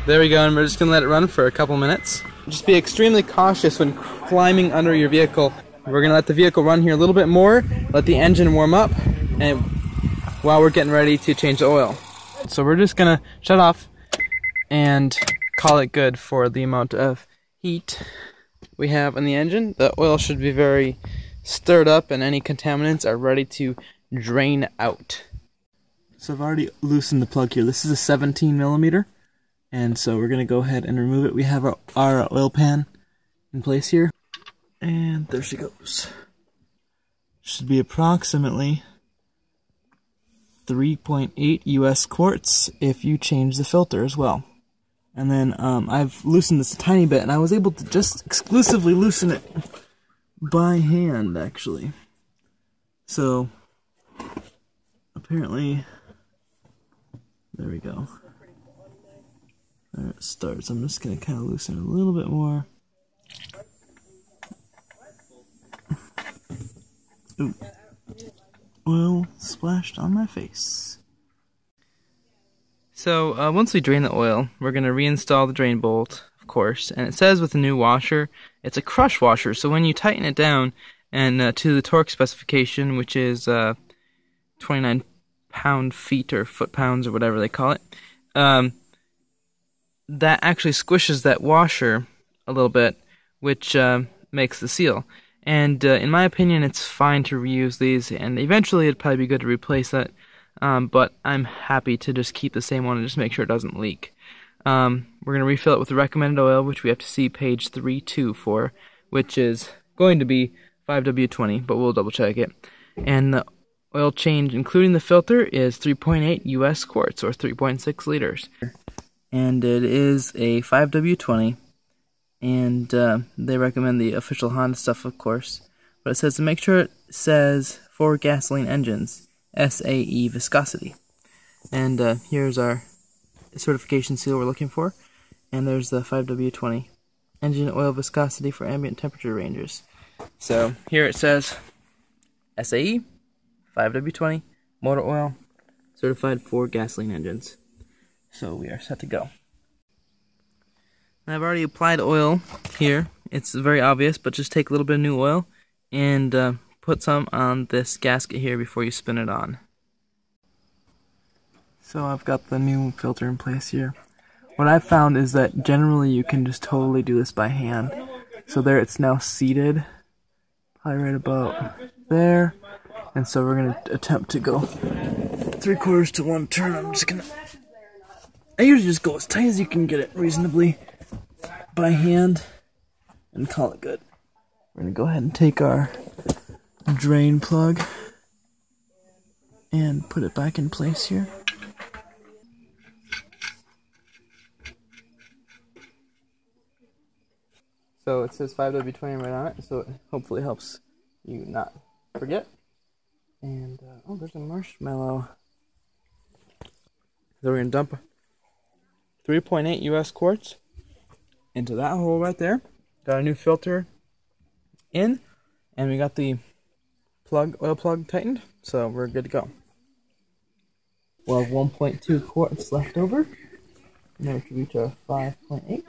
There we go, and we're just going to let it run for a couple minutes. Just be extremely cautious when climbing under your vehicle. We're going to let the vehicle run here a little bit more, let the engine warm up, and while we're getting ready to change the oil. So we're just going to shut off and call it good for the amount of heat we have in the engine. The oil should be very stirred up and any contaminants are ready to drain out. So I've already loosened the plug here. This is a 17 millimeter. And so we're going to go ahead and remove it. We have our oil pan in place here. And there she goes. Should be approximately 3.8 US quarts if you change the filter as well. And then I've loosened this a tiny bit, and I was able to just exclusively loosen it by hand, actually. So apparently, there we go. There it starts. I'm just going to kind of loosen it a little bit more. Ooh. Oil splashed on my face. So once we drain the oil, we're going to reinstall the drain bolt, of course. And it says with the new washer, it's a crush washer. So when you tighten it down and to the torque specification, which is 29 pound-feet or foot-pounds or whatever they call it, that actually squishes that washer a little bit, which makes the seal. And in my opinion, it's fine to reuse these, and eventually it'd probably be good to replace that, but I'm happy to just keep the same one and just make sure it doesn't leak. We're going to refill it with the recommended oil, which we have to see page 3.2 for, which is going to be 5W20, but we'll double check it. And the oil change, including the filter, is 3.8 US quarts, or 3.6 liters. And it is a 5W20, and they recommend the official Honda stuff, of course, but it says to make sure it says for gasoline engines, SAE viscosity. And here's our certification seal we're looking for, and there's the 5W20 engine oil viscosity for ambient temperature ranges. So here it says SAE 5W20 motor oil certified for gasoline engines. So we are set to go. And I've already applied oil here. It's very obvious, but just take a little bit of new oil and put some on this gasket here before you spin it on. So I've got the new filter in place here. What I've found is that generally you can just totally do this by hand. So there it's now seated, probably right about there. And so we're going to attempt to go 3/4 to 1 turn. I usually just go as tight as you can get it reasonably by hand and call it good. We're going to go ahead and take our drain plug and put it back in place here. So it says 5W20 right on it, so it hopefully helps you not forget. And, oh, there's a marshmallow. So we're going to dump 3.8 US quarts into that hole right there. Got a new filter in, and we got the oil plug tightened, so we're good to go. We'll have 1.2 quarts left over, and then we can reach our 5.8.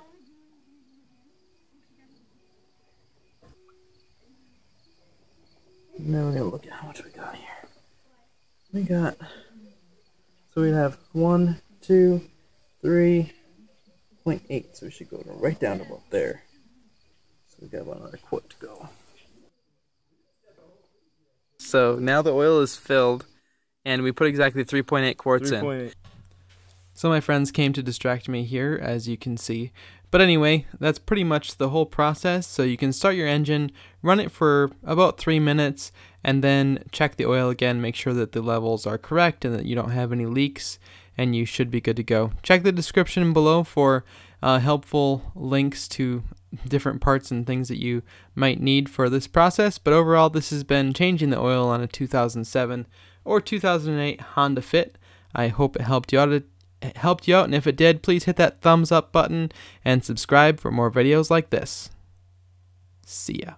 And then we're going to look at how much we got here. So we'd have 1, 2, 3.8, so we should go right down to about there. So we got about another quart to go. So now the oil is filled, and we put exactly 3.8 quarts in. So my friends came to distract me here, as you can see. But anyway, that's pretty much the whole process. So you can start your engine, run it for about 3 minutes, and then check the oil again, make sure that the levels are correct and that you don't have any leaks, and you should be good to go. Check the description below for helpful links to different parts and things that you might need for this process. But overall, this has been changing the oil on a 2007 or 2008 Honda Fit. I hope it helped you out. And if it did, please hit that thumbs up button and subscribe for more videos like this. See ya.